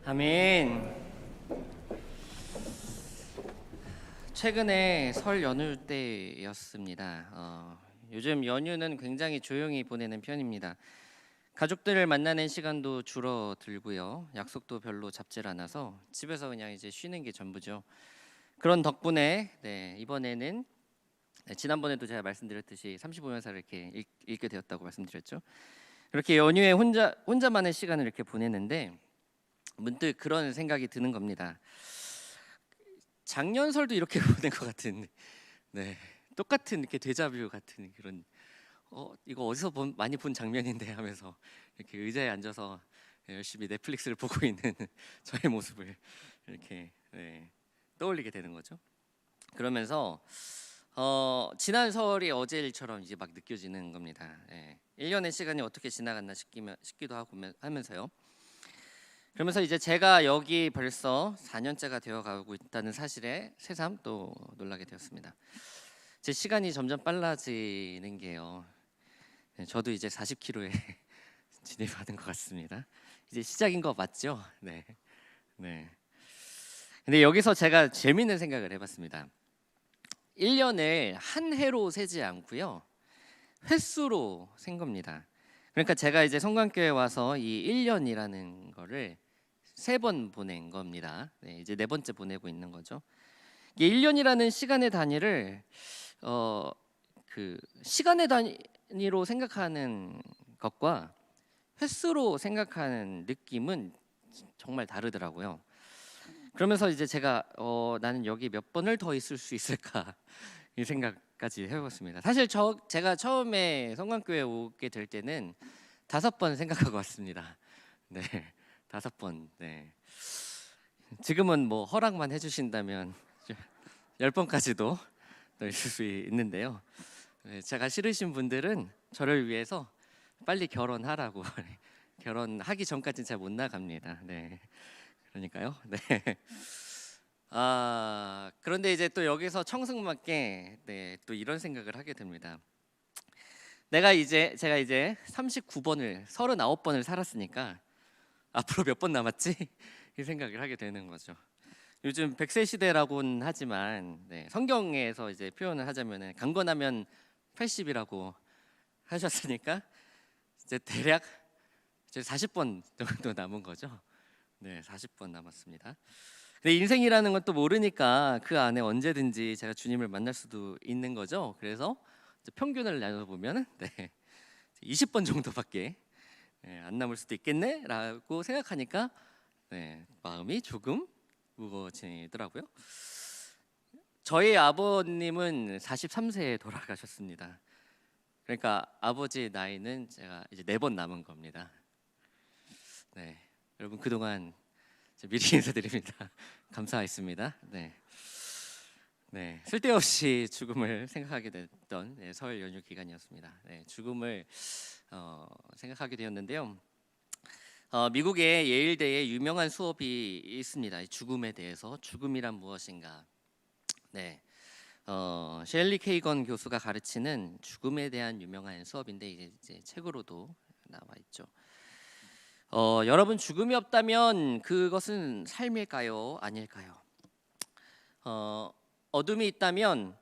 아멘. 최근에 설 연휴 때였습니다. 요즘 연휴는 굉장히 조용히 보내는 편입니다. 가족들을 만나는 시간도 줄어들고요. 약속도 별로 잡질 않아서 집에서 그냥 이제 쉬는 게 전부죠. 그런 덕분에 이번에는 지난번에도 제가 말씀드렸듯이 35년사를 이렇게 읽게 되었다고 말씀드렸죠. 그렇게 연휴에 혼자만의 시간을 이렇게 보내는데 문득 그런 생각이 드는 겁니다. 작년 설도 이렇게 보낸 것 같은, 똑같은 이렇게 데자뷰 같은 그런, 이거 어디서 많이 본 장면인데 하면서 이렇게 의자에 앉아서 열심히 넷플릭스를 보고 있는 저의 모습을 이렇게 떠올리게 되는 거죠. 그러면서 지난 설이 어제 일처럼 이제 막 느껴지는 겁니다. 1년의 시간이 어떻게 지나갔나 싶기도 하고 하면서요. 그러면서 이제 제가 여기 벌써 4년째가 되어가고 있다는 사실에 새삼 또 놀라게 되었습니다. 제 시간이 점점 빨라지는 게요. 저도 이제 40kg에 진입하는 것 같습니다. 이제 시작인 거 맞죠? 네. 근데 여기서 제가 재밌는 생각을 해봤습니다. 1년을 한 해로 세지 않고요, 횟수로 센 겁니다. 그러니까 제가 이제 성관교회 와서 이 1년이라는 거를 3번 보낸 겁니다. 이제 4번째 보내고 있는 거죠. 이게 1년이라는 시간의 단위를 그 시간의 단위로 생각하는 것과 횟수로 생각하는 느낌은 정말 다르더라고요. 그러면서 이제 제가 나는 여기 몇 번을 더 있을 수 있을까 이 생각까지 해봤습니다. 사실 제가 처음에 성관교회 오게 될 때는 5번 생각하고 왔습니다. 네, 5번. 지금은 뭐 허락만 해주신다면 10번까지도 더 있을 수 있는데요. 제가 싫으신 분들은 저를 위해서 빨리 결혼하라고 결혼하기 전까지는 잘 못 나갑니다. 그러니까요. 그런데 이제 또 여기서 청승맞게 또 이런 생각을 하게 됩니다. 제가 이제 39번을 살았으니까 앞으로 몇 번 남았지? 이 생각을 하게 되는 거죠. 요즘 100세 시대라고는 하지만 성경에서 이제 표현을 하자면은 강건하면 80이라고 하셨으니까 이제 대략 이제 40번 정도 남은 거죠. 40번 남았습니다. 근데 인생이라는 건 또 모르니까 그 안에 언제든지 제가 주님을 만날 수도 있는 거죠. 그래서 이제 평균을 나눠보면 20번 정도밖에 안 남을 수도 있겠네라고 생각하니까 마음이 조금 무거워지더라고요. 저희 아버님은 43세에 돌아가셨습니다. 그러니까 아버지 나이는 제가 이제 4번 남은 겁니다. 여러분 그동안 미리 인사드립니다. 감사했습니다. 쓸데없이 죽음을 생각하게 됐던 설 연휴 기간이었습니다. 죽음을 생각하게 되었는데요. 미국의 예일대에 유명한 수업이 있습니다. 죽음에 대해서, 죽음이란 무엇인가. 셸리 케이건 교수가 가르치는 죽음에 대한 유명한 수업인데 이제 책으로도 나와 있죠. 여러분, 죽음이 없다면 그것은 삶일까요? 아닐까요? 어둠이 있다면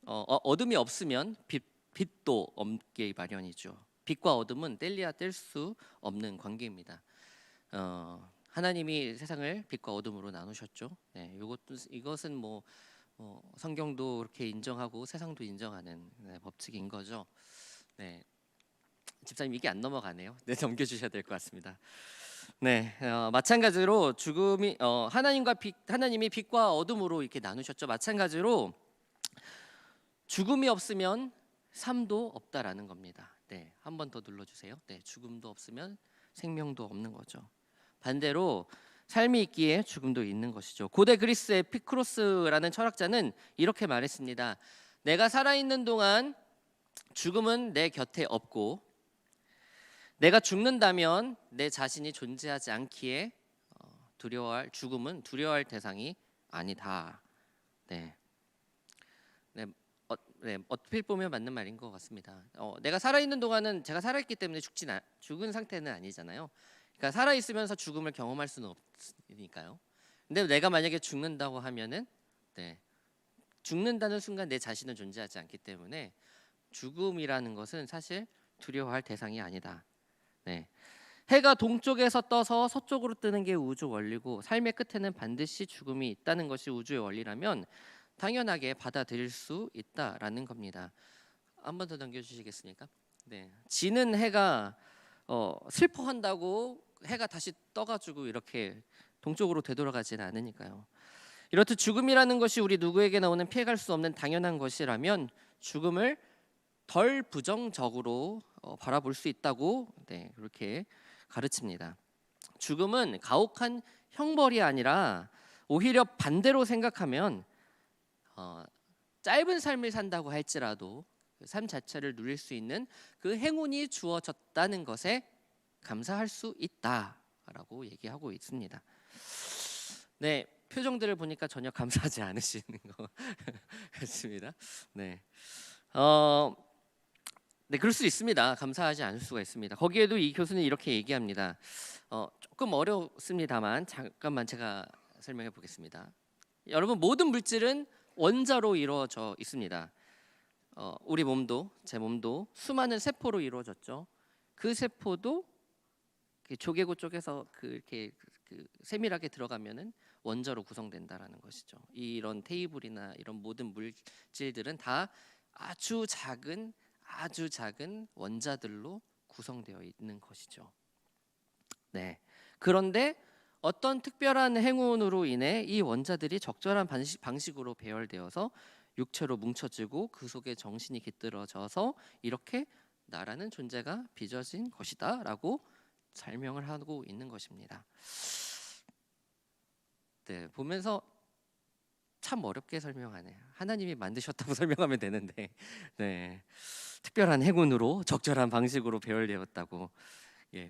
어둠이 없으면 빛도 없기 마련이죠. 빛과 어둠은 뗄래야 뗄 수 없는 관계입니다. 하나님이 세상을 빛과 어둠으로 나누셨죠. 이것은 성경도 그렇게 인정하고 세상도 인정하는 법칙인 거죠. 집사님 이게 안 넘어가네요. 넘겨주셔야 될 것 같습니다. 마찬가지로 죽음이 하나님이 빛과 어둠으로 이렇게 나누셨죠. 마찬가지로 죽음이 없으면 삶도 없다라는 겁니다. 한 번 더 눌러주세요. 죽음도 없으면 생명도 없는 거죠. 반대로 삶이 있기에 죽음도 있는 것이죠. 고대 그리스의 에피쿠로스라는 철학자는 이렇게 말했습니다. 내가 살아있는 동안 죽음은 내 곁에 없고 내가 죽는다면 내 자신이 존재하지 않기에 죽음은 두려워할 대상이 아니다. 어떻게 보면 맞는 말인 것 같습니다. 내가 살아있는 동안은 제가 살아있기 때문에 죽은 상태는 아니잖아요. 그러니까 살아 있으면서 죽음을 경험할 수는 없으니까요. 근데 내가 만약에 죽는다고 하면은 네, 죽는다는 순간 내 자신은 존재하지 않기 때문에 죽음이라는 것은 사실 두려워할 대상이 아니다. 네. 해가 동쪽에서 떠서 서쪽으로 뜨는 게 우주 원리고 삶의 끝에는 반드시 죽음이 있다는 것이 우주의 원리라면 당연하게 받아들일 수 있다라는 겁니다. 한 번 더 넘겨주시겠습니까? 네. 지는 해가 슬퍼한다고 해가 다시 떠가지고 이렇게 동쪽으로 되돌아가지는 않으니까요. 이렇듯 죽음이라는 것이 우리 누구에게나 오는 피해갈 수 없는 당연한 것이라면 죽음을 덜 부정적으로 바라볼 수 있다고 그렇게 가르칩니다. 죽음은 가혹한 형벌이 아니라 오히려 반대로 생각하면 짧은 삶을 산다고 할지라도 그 삶 자체를 누릴 수 있는 그 행운이 주어졌다는 것에 감사할 수 있다라고 얘기하고 있습니다. 네, 표정들을 보니까 전혀 감사하지 않으시는 것 같습니다. 네, 네, 그럴 수 있습니다. 감사하지 않을 수가 있습니다. 거기에도 이 교수는 이렇게 얘기합니다. 조금 어렵습니다만 잠깐만 제가 설명해 보겠습니다. 여러분, 모든 물질은 원자로 이루어져 있습니다. 우리 몸도, 제 몸도 수많은 세포로 이루어졌죠. 그 세포도 조개구 쪽에서 이렇게 세밀하게 들어가면은 원자로 구성된다라는 것이죠. 이런 테이블이나 이런 모든 물질들은 다 아주 작은 원자들로 구성되어 있는 것이죠. 네. 그런데 어떤 특별한 행운으로 인해 이 원자들이 적절한 방식으로 배열되어서 육체로 뭉쳐지고 그 속에 정신이 깃들어져서 이렇게 나라는 존재가 빚어진 것이다라고 설명을 하고 있는 것입니다. 네, 보면서 참 어렵게 설명하네요. 하나님이 만드셨다고 설명하면 되는데, 네, 특별한 행운으로 적절한 방식으로 배열되었다고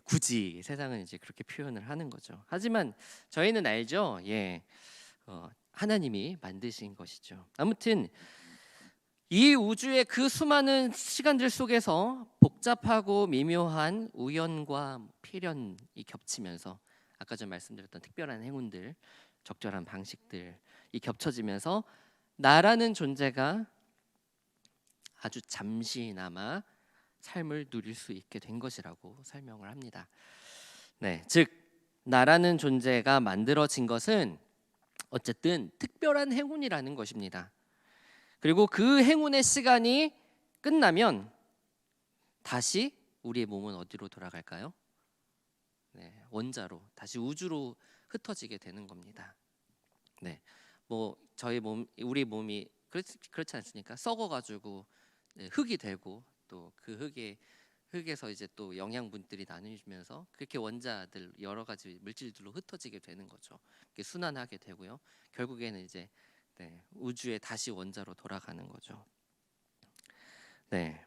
굳이 세상은 이제 그렇게 표현을 하는 거죠. 하지만 저희는 알죠. 하나님이 만드신 것이죠. 아무튼 이 우주의 그 수많은 시간들 속에서 복잡하고 미묘한 우연과 필연이 겹치면서 아까 전 말씀드렸던 특별한 행운들, 적절한 방식들이 겹쳐지면서 나라는 존재가 아주 잠시나마 삶을 누릴 수 있게 된 것이라고 설명을 합니다. 네, 즉 나라는 존재가 만들어진 것은 어쨌든 특별한 행운이라는 것입니다. 그리고 그 행운의 시간이 끝나면 다시 우리의 몸은 어디로 돌아갈까요? 네, 원자로 다시 우주로 흩어지게 되는 겁니다. 네, 뭐 우리 몸이 그렇지 않습니까? 썩어가지고 흙이 되고 또 그 흙에서 이제 또 영양분들이 나뉘면서 그렇게 원자들 여러 가지 물질들로 흩어지게 되는 거죠. 순환하게 되고요. 결국에는 이제 우주에 다시 원자로 돌아가는 거죠. 네,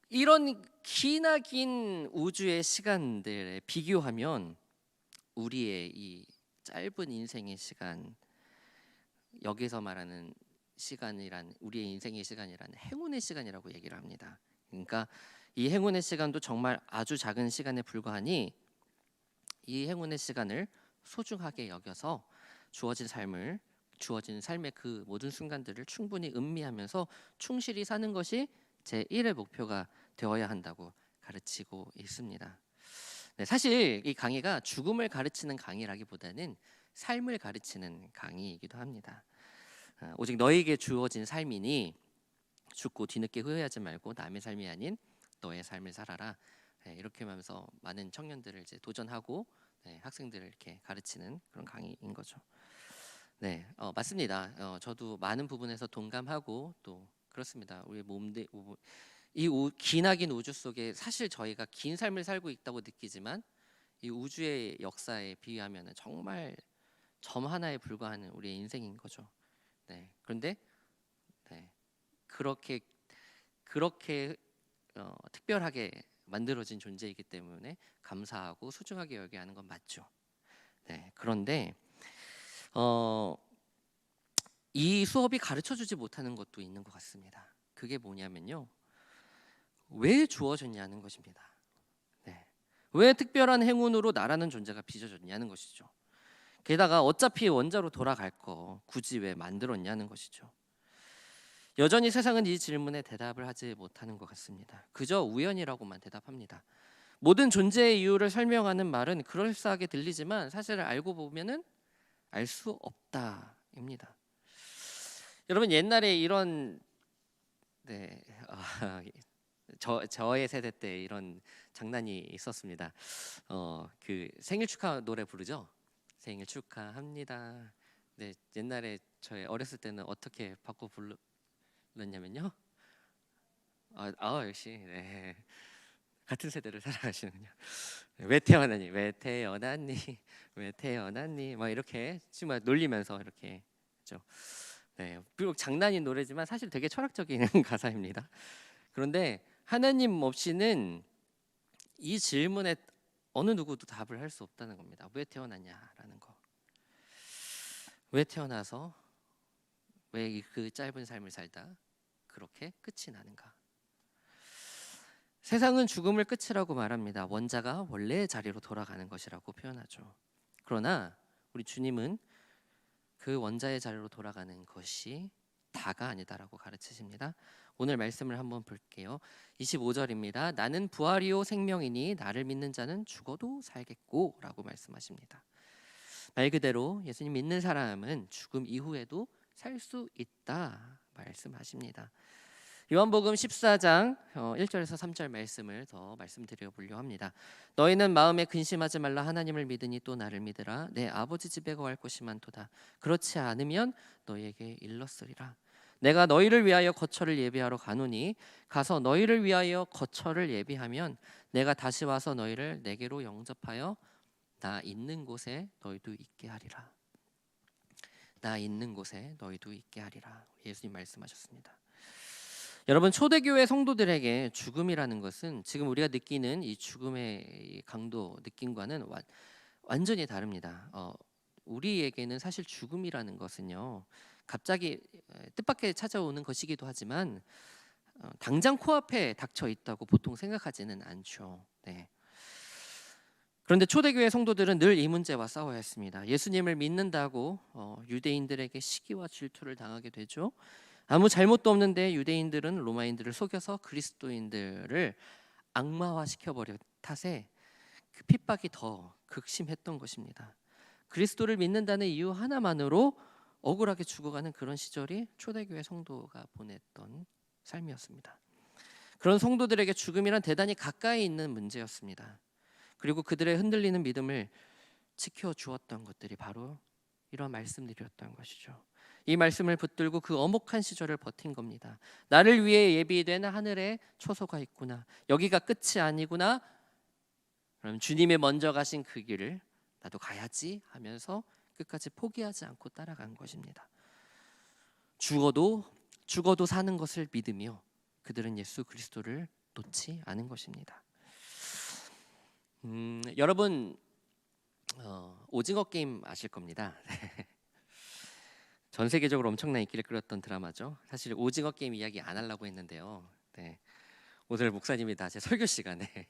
이런 긴 우주의 시간들에 비교하면 우리의 이 짧은 인생의 시간, 여기서 말하는 시간이란 우리의 인생의 시간이란 행운의 시간이라고 얘기를 합니다. 그러니까 이 행운의 시간도 정말 아주 작은 시간에 불과하니 이 행운의 시간을 소중하게 여겨서 주어진 삶의 그 모든 순간들을 충분히 음미하면서 충실히 사는 것이 제1의 목표가 되어야 한다고 가르치고 있습니다. 네, 사실 이 강의가 죽음을 가르치는 강의라기보다는 삶을 가르치는 강의이기도 합니다. 오직 너에게 주어진 삶이니 죽고 뒤늦게 후회하지 말고 남의 삶이 아닌 너의 삶을 살아라. 이렇게 하면서 많은 청년들을 이제 도전하고 학생들을 이렇게 가르치는 그런 강의인 거죠. 네, 맞습니다. 저도 많은 부분에서 동감하고 또 그렇습니다. 우리 몸들 기나긴 우주 속에 사실 저희가 긴 삶을 살고 있다고 느끼지만 이 우주의 역사에 비하면 정말 점 하나에 불과한 우리의 인생인 거죠. 네, 그런데 그렇게 특별하게 만들어진 존재이기 때문에 감사하고 소중하게 여겨야 하는 건 맞죠. 네, 그런데 이 수업이 가르쳐주지 못하는 것도 있는 것 같습니다. 그게 뭐냐면요, 왜 주어졌냐는 것입니다. 네, 왜 특별한 행운으로 나라는 존재가 빚어졌냐는 것이죠. 게다가 어차피 원자로 돌아갈 거 굳이 왜 만들었냐는 것이죠. 여전히 세상은 이 질문에 대답을 하지 못하는 것 같습니다. 그저 우연이라고만 대답합니다. 모든 존재의 이유를 설명하는 말은 그럴싸하게 들리지만 사실 알고 보면은 알 수 없다입니다. 여러분 옛날에 이런 네, 저의 세대 때 이런 장난이 있었습니다. 그 생일 축하 노래 부르죠. 생일 축하합니다. 네, 옛날에 저희 어렸을 때는 어떻게 바꿔 불렀냐면요. 역시 네. 같은 세대를 살아가시는군요. 왜 태어나니? 왜 태어났니? 왜 태어났니? 막 이렇게 정말 놀리면서 이렇게 했죠. 네, 비록 장난인 노래지만 사실 되게 철학적인 가사입니다. 그런데 하나님 없이는 이 질문에 어느 누구도 답을 할 수 없다는 겁니다. 왜 태어났냐라는 거. 왜 태어나서 왜 그 짧은 삶을 살다 그렇게 끝이 나는가? 세상은 죽음을 끝이라고 말합니다. 원자가 원래의 자리로 돌아가는 것이라고 표현하죠. 그러나 우리 주님은 그 원자의 자리로 돌아가는 것이 다가 아니다라고 가르치십니다. 오늘 말씀을 한번 볼게요. 25절입니다. 나는 부활이요 생명이니 나를 믿는 자는 죽어도 살겠고라고 말씀하십니다. 말 그대로 예수님 믿는 사람은 죽음 이후에도 살 수 있다 말씀하십니다. 요한복음 14장 1절에서 3절 말씀을 더 말씀드려 보려 합니다. 너희는 마음에 근심하지 말라. 하나님을 믿으니 또 나를 믿으라. 내 아버지 집에 거할 곳이 많도다. 그렇지 않으면 너희에게 일렀으리라. 내가 너희를 위하여 거처를 예비하러 가노니 가서 너희를 위하여 거처를 예비하면 내가 다시 와서 너희를 내게로 영접하여 나 있는 곳에 너희도 있게 하리라. 나 있는 곳에 너희도 있게 하리라. 예수님 말씀하셨습니다. 여러분 초대교회 성도들에게 죽음이라는 것은 지금 우리가 느끼는 이 죽음의 강도 느낌과는 완전히 다릅니다. 우리에게는 사실 죽음이라는 것은요 갑자기 뜻밖의 찾아오는 것이기도 하지만 당장 코앞에 닥쳐 있다고 보통 생각하지는 않죠. 네. 그런데 초대교회 성도들은 늘 이 문제와 싸워야 했습니다. 예수님을 믿는다고 유대인들에게 시기와 질투를 당하게 되죠. 아무 잘못도 없는데 유대인들은 로마인들을 속여서 그리스도인들을 악마화 시켜버린 탓에 그 핍박이 더 극심했던 것입니다. 그리스도를 믿는다는 이유 하나만으로 억울하게 죽어가는 그런 시절이 초대교회 성도가 보냈던 삶이었습니다. 그런 성도들에게 죽음이란 대단히 가까이 있는 문제였습니다. 그리고 그들의 흔들리는 믿음을 지켜주었던 것들이 바로 이런 말씀들이었던 것이죠. 이 말씀을 붙들고 그 엄혹한 시절을 버틴 겁니다. 나를 위해 예비된 하늘에 초소가 있구나. 여기가 끝이 아니구나. 그럼 주님이 먼저 가신 그 길을 나도 가야지 하면서 끝까지 포기하지 않고 따라간 것입니다. 죽어도 사는 것을 믿으며 그들은 예수 그리스도를 놓지 않은 것입니다. 여러분 오징어 게임 아실 겁니다. 전 세계적으로 엄청난 인기를 끌었던 드라마죠. 사실 오징어 게임 이야기 안 하려고 했는데요. 네. 오늘 목사님이 다 제 설교 시간에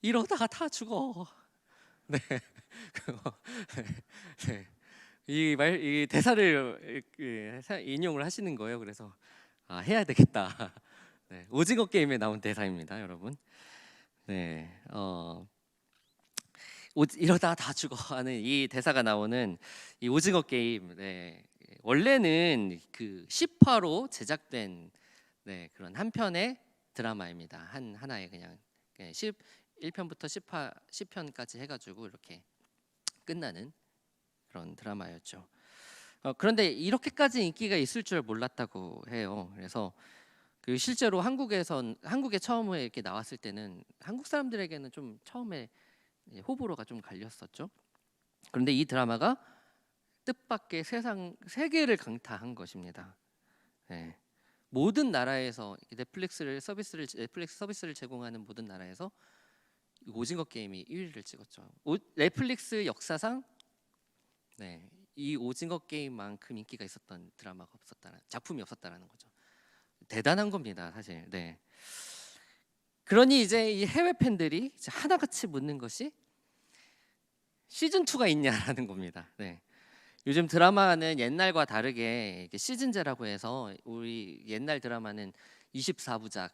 이러다가 다 죽어. 네. 네. 이 대사를 인용을 하시는 거예요. 그래서 해야 되겠다. 네. 오징어 게임에 나온 대사입니다, 여러분. 네. 이러다 다 죽어 하는 이 대사가 나오는 이 오징어 게임. 네. 원래는 그 10화로 제작된 그런 한 편의 드라마입니다. 하나의 그냥 11편부터 10편까지 해가지고 이렇게 끝나는 그런 드라마였죠. 그런데 이렇게까지 인기가 있을 줄 몰랐다고 해요. 그래서 그 실제로 한국에 처음에 이렇게 나왔을 때는 한국 사람들에게는 좀 처음에 호불호가 좀 갈렸었죠. 그런데 이 드라마가 뜻밖의 세계를 강타한 것입니다. 네. 모든 나라에서 넷플릭스 서비스를 제공하는 모든 나라에서 오징어 게임이 1위를 찍었죠. 넷플릭스 역사상 이 오징어 게임만큼 인기가 있었던 작품이 없었다라는 거죠. 대단한 겁니다, 사실. 네. 그러니 이제 이 해외 팬들이 이제 하나같이 묻는 것이 시즌 2가 있냐라는 겁니다. 네. 요즘 드라마는 옛날과 다르게 이게 시즌제라고 해서 우리 옛날 드라마는 24부작,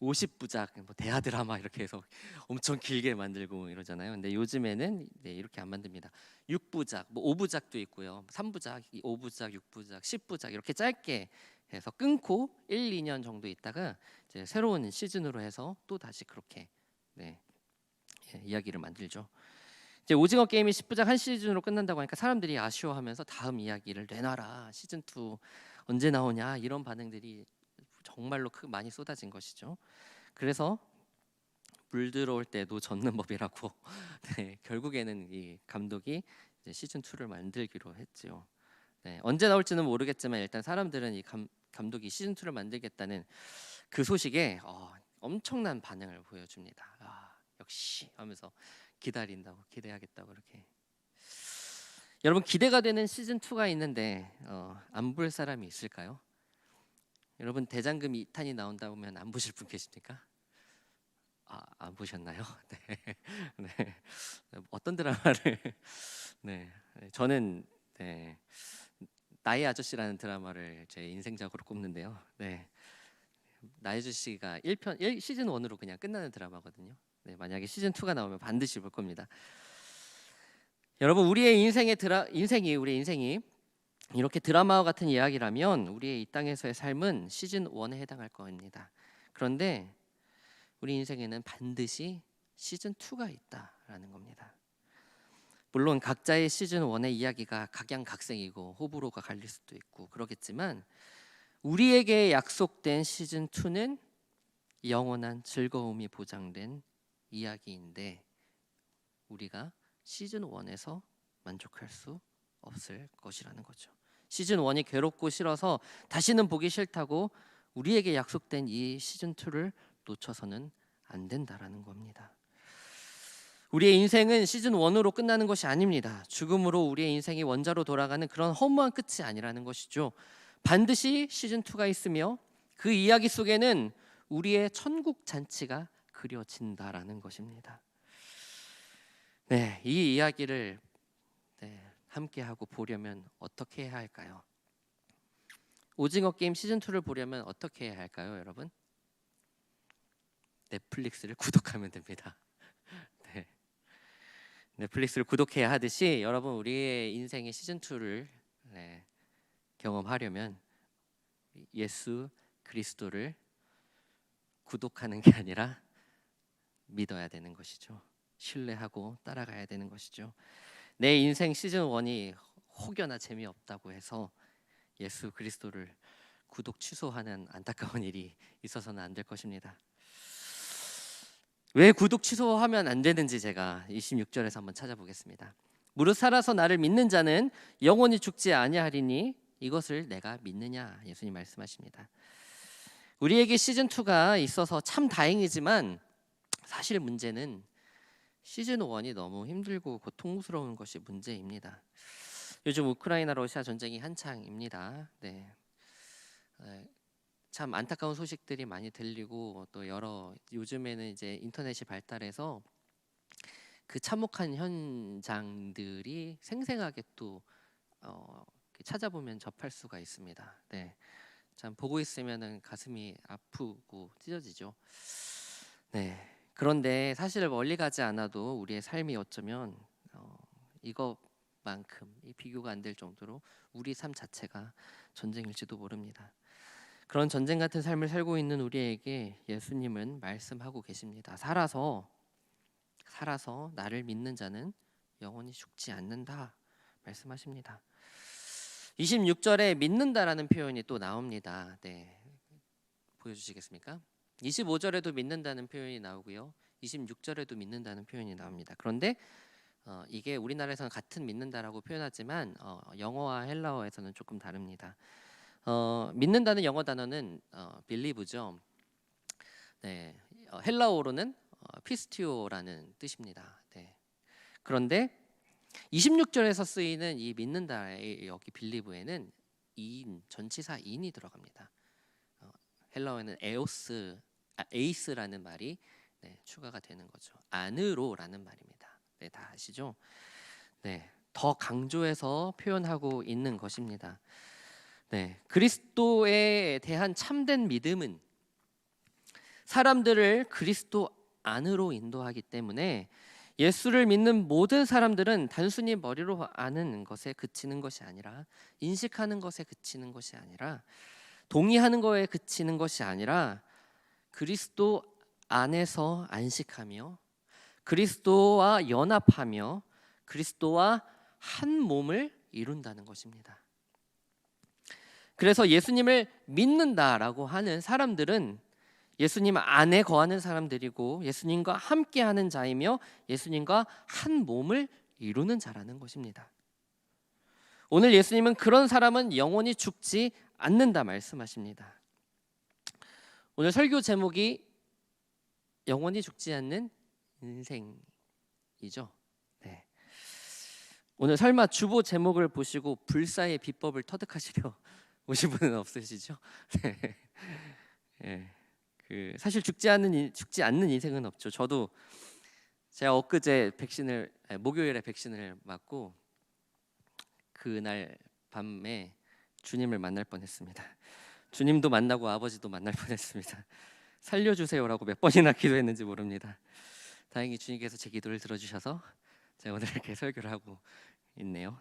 50부작, 뭐 대하 드라마 이렇게 해서 엄청 길게 만들고 이러잖아요. 근데 요즘에는 이렇게 안 만듭니다. 6부작, 뭐 5부작도 있고요. 3부작, 5부작, 6부작, 10부작 이렇게 짧게 해서 끊고 1, 2년 정도 있다가 이제 새로운 시즌으로 해서 또 다시 그렇게 이야기를 만들죠. 이제 오징어 게임이 10부작 한 시즌으로 끝난다고 하니까 사람들이 아쉬워하면서 다음 이야기를 내놔라, 시즌 2 언제 나오냐 이런 반응들이 정말로 많이 쏟아진 것이죠. 그래서 물 들어올 때도 젖는 법이라고 네, 결국에는 이 감독이 이제 시즌 2를 만들기로 했지요. 네, 언제 나올지는 모르겠지만 일단 사람들은 이 감독이 시즌 2를 만들겠다는 그 소식에 엄청난 반응을 보여줍니다. 역시 하면서 기다린다고, 기대하겠다고 이렇게. 여러분, 기대가 되는 시즌 2가 있는데 안 볼 사람이 있을까요? 여러분, 대장금 2탄이 나온다면 안 보실 분 계십니까? 안 보셨나요? 네. 네. 어떤 드라마를 네. 저는 나의 아저씨라는 드라마를 제 인생작으로 꼽는데요. 네. 나의 아저씨가 1 시즌 1으로 그냥 끝나는 드라마거든요. 네, 만약에 시즌 2가 나오면 반드시 볼 겁니다. 여러분, 우리의 인생이 이렇게 드라마와 같은 이야기라면 우리의 이 땅에서의 삶은 시즌 1에 해당할 겁니다. 그런데 우리 인생에는 반드시 시즌 2가 있다라는 겁니다. 물론 각자의 시즌 1의 이야기가 각양각색이고 호불호가 갈릴 수도 있고 그러겠지만 우리에게 약속된 시즌 2는 영원한 즐거움이 보장된 이야기인데 우리가 시즌 1에서 만족할 수 없을 것이라는 거죠. 시즌 1이 괴롭고 싫어서 다시는 보기 싫다고 우리에게 약속된 이 시즌 2를 놓쳐서는 안 된다라는 겁니다. 우리의 인생은 시즌 1으로 끝나는 것이 아닙니다. 죽음으로 우리의 인생이 원자로 돌아가는 그런 허무한 끝이 아니라는 것이죠. 반드시 시즌 2가 있으며 그 이야기 속에는 우리의 천국 잔치가 그려진다라는 것입니다. 네, 이 이야기를 함께 하고 보려면 어떻게 해야 할까요? 오징어 게임 시즌 2를 보려면 어떻게 해야 할까요, 여러분? 넷플릭스를 구독하면 됩니다. 네. 넷플릭스를 구독해야 하듯이 여러분 우리의 인생의 시즌 2를 경험하려면 예수 그리스도를 구독하는 게 아니라 믿어야 되는 것이죠. 신뢰하고 따라가야 되는 것이죠. 내 인생 시즌 1이 혹여나 재미없다고 해서 예수 그리스도를 구독 취소하는 안타까운 일이 있어서는 안 될 것입니다. 왜 구독 취소하면 안 되는지 제가 26절에서 한번 찾아보겠습니다. 무릇 살아서 나를 믿는 자는 영원히 죽지 아니하리니 이것을 내가 믿느냐, 예수님 말씀하십니다. 우리에게 시즌 2가 있어서 참 다행이지만 사실 문제는 시즌 1이 너무 힘들고 고통스러운 것이 문제입니다. 요즘 우크라이나 러시아 전쟁이 한창입니다. 참 안타까운 소식들이 많이 들리고 또 요즘에는 이제 인터넷이 발달해서 그 참혹한 현장들이 생생하게 또 찾아보면 접할 수가 있습니다. 참 보고 있으면은 가슴이 아프고 찢어지죠. 그런데 사실 멀리 가지 않아도 우리의 삶이 어쩌면 이것만큼 비교가 안 될 정도로 우리 삶 자체가 전쟁일지도 모릅니다. 그런 전쟁 같은 삶을 살고 있는 우리에게 예수님은 말씀하고 계십니다. 살아서 나를 믿는 자는 영원히 죽지 않는다 말씀하십니다. 26절에 믿는다라는 표현이 또 나옵니다. 보여주시겠습니까? 25절에도 믿는다는 표현이 나오고요. 26절에도 믿는다는 표현이 나옵니다. 그런데 이게 우리나라에서는 같은 믿는다라고 표현하지만 영어와 헬라어에서는 조금 다릅니다. 믿는다는 영어 단어는 believe죠. 헬라어로는 피스티오라는 뜻입니다. 그런데 26절에서 쓰이는 이 믿는다의 여기 believe에는 전치사 인이 들어갑니다. 헬라어에는 에오스 에이스라는 말이 추가가 되는 거죠. 안으로라는 말입니다. 다 아시죠? 더 강조해서 표현하고 있는 것입니다. 그리스도에 대한 참된 믿음은 사람들을 그리스도 안으로 인도하기 때문에 예수를 믿는 모든 사람들은 단순히 머리로 아는 것에 그치는 것이 아니라, 인식하는 것에 그치는 것이 아니라, 동의하는 것에 그치는 것이 아니라 그리스도 안에서 안식하며 그리스도와 연합하며 그리스도와 한 몸을 이룬다는 것입니다. 그래서 예수님을 믿는다라고 하는 사람들은 예수님 안에 거하는 사람들이고 예수님과 함께하는 자이며 예수님과 한 몸을 이루는 자라는 것입니다. 오늘 예수님은 그런 사람은 영원히 죽지 않는다 말씀하십니다. 오늘 설교 제목이 영원히 죽지 않는 인생이죠. 오늘 설마 주보 제목을 보시고 불사의 비법을 터득하시려 오신 분은 없으시죠? 사실 죽지 않는 인생은 없죠. 저도 제가 엊그제 목요일에 백신을 맞고 그날 밤에 주님을 만날 뻔했습니다. 주님도 만나고 아버지도 만날 뻔했습니다. 살려주세요라고 몇 번이나 기도했는지 모릅니다. 다행히 주님께서 제 기도를 들어주셔서 제가 오늘 이렇게 설교를 하고 있네요.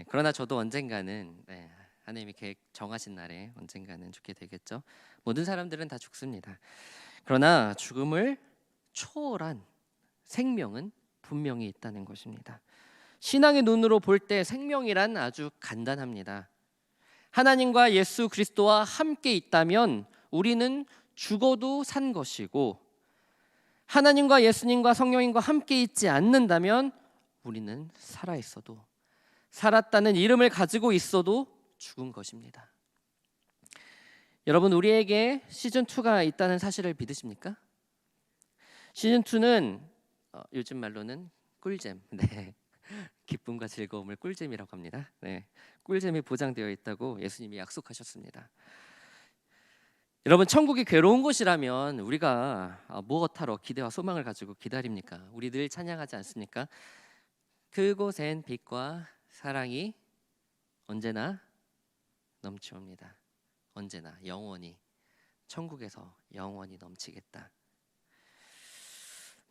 그러나 저도 언젠가는 하나님이 계획 정하신 날에 언젠가는 죽게 되겠죠. 모든 사람들은 다 죽습니다. 그러나 죽음을 초월한 생명은 분명히 있다는 것입니다. 신앙의 눈으로 볼 때 생명이란 아주 간단합니다. 하나님과 예수 그리스도와 함께 있다면 우리는 죽어도 산 것이고, 하나님과 예수님과 성령님과 함께 있지 않는다면 우리는 살아 있어도, 살았다는 이름을 가지고 있어도 죽은 것입니다. 여러분, 우리에게 시즌2가 있다는 사실을 믿으십니까? 시즌2는 요즘 말로는 꿀잼, 기쁨과 즐거움을 꿀잼이라고 합니다. 꿀잼이 보장되어 있다고 예수님이 약속하셨습니다. 여러분, 천국이 괴로운 곳이라면 우리가 무엇하러 기대와 소망을 가지고 기다립니까? 우리 늘 찬양하지 않습니까? 그곳엔 빛과 사랑이 언제나 넘치옵니다. 언제나 영원히, 천국에서 영원히 넘치겠다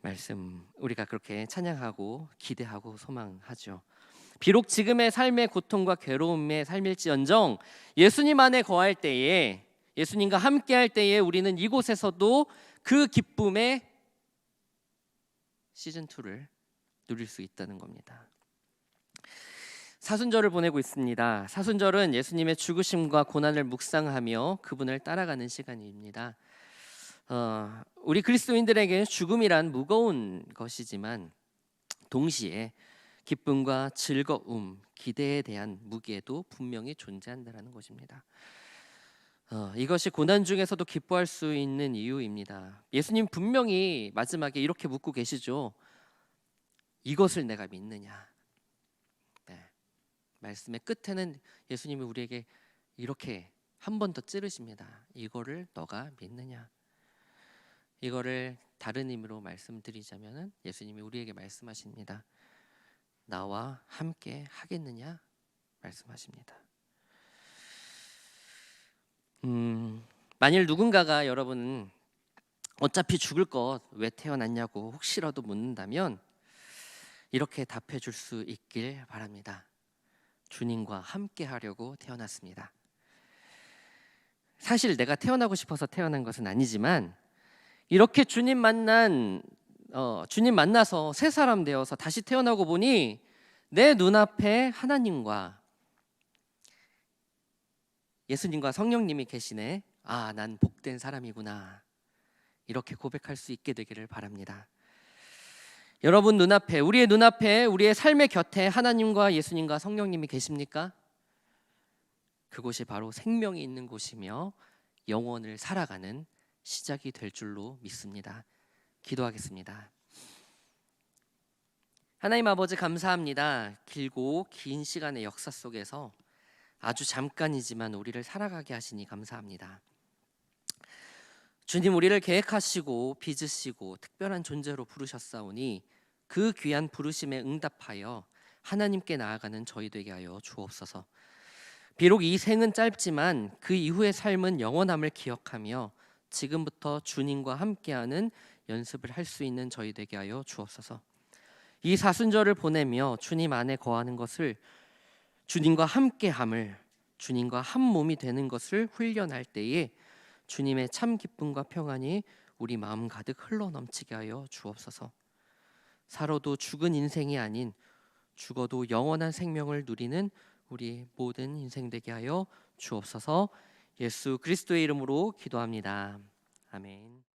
말씀, 우리가 그렇게 찬양하고 기대하고 소망하죠. 비록 지금의 삶의 고통과 괴로움의 삶일지언정 예수님 안에 거할 때에, 예수님과 함께할 때에 우리는 이곳에서도 그 기쁨의 시즌2를 누릴 수 있다는 겁니다. 사순절을 보내고 있습니다. 사순절은 예수님의 죽으심과 고난을 묵상하며 그분을 따라가는 시간입니다. 우리 그리스도인들에게 죽음이란 무거운 것이지만 동시에 기쁨과 즐거움, 기대에 대한 무게도 분명히 존재한다는 것입니다. 이것이 고난 중에서도 기뻐할 수 있는 이유입니다. 예수님 분명히 마지막에 이렇게 묻고 계시죠. 이것을 내가 믿느냐. 말씀의 끝에는 예수님이 우리에게 이렇게 한 번 더 찌르십니다. 이거를 너가 믿느냐. 이거를 다른 의미로 말씀드리자면 예수님이 우리에게 말씀하십니다. 나와 함께 하겠느냐 말씀하십니다. 만일 누군가가 여러분 어차피 죽을 것 왜 태어났냐고 혹시라도 묻는다면 이렇게 답해 줄 수 있길 바랍니다. 주님과 함께 하려고 태어났습니다. 사실 내가 태어나고 싶어서 태어난 것은 아니지만 이렇게 주님 만나서 새 사람 되어서 다시 태어나고 보니 내 눈앞에 하나님과 예수님과 성령님이 계시네. 아, 난 복된 사람이구나. 이렇게 고백할 수 있게 되기를 바랍니다. 여러분 눈앞에, 우리의 눈앞에, 우리의 삶의 곁에 하나님과 예수님과 성령님이 계십니까? 그곳이 바로 생명이 있는 곳이며 영원을 살아가는 시작이 될 줄로 믿습니다. 기도하겠습니다. 하나님 아버지, 감사합니다. 길고 긴 시간의 역사 속에서 아주 잠깐이지만 우리를 살아가게 하시니 감사합니다. 주님 우리를 계획하시고 빚으시고 특별한 존재로 부르셨사오니 그 귀한 부르심에 응답하여 하나님께 나아가는 저희 되게 하여 주옵소서. 비록 이 생은 짧지만 그 이후의 삶은 영원함을 기억하며 지금부터 주님과 함께하는 연습을 할 수 있는 저희 되게 하여 주옵소서. 이 사순절을 보내며 주님 안에 거하는 것을, 주님과 함께함을, 주님과 한 몸이 되는 것을 훈련할 때에 주님의 참 기쁨과 평안이 우리 마음 가득 흘러넘치게 하여 주옵소서. 살아도 죽은 인생이 아닌 죽어도 영원한 생명을 누리는 우리 모든 인생 되게 하여 주옵소서. 예수 그리스도의 이름으로 기도합니다. 아멘.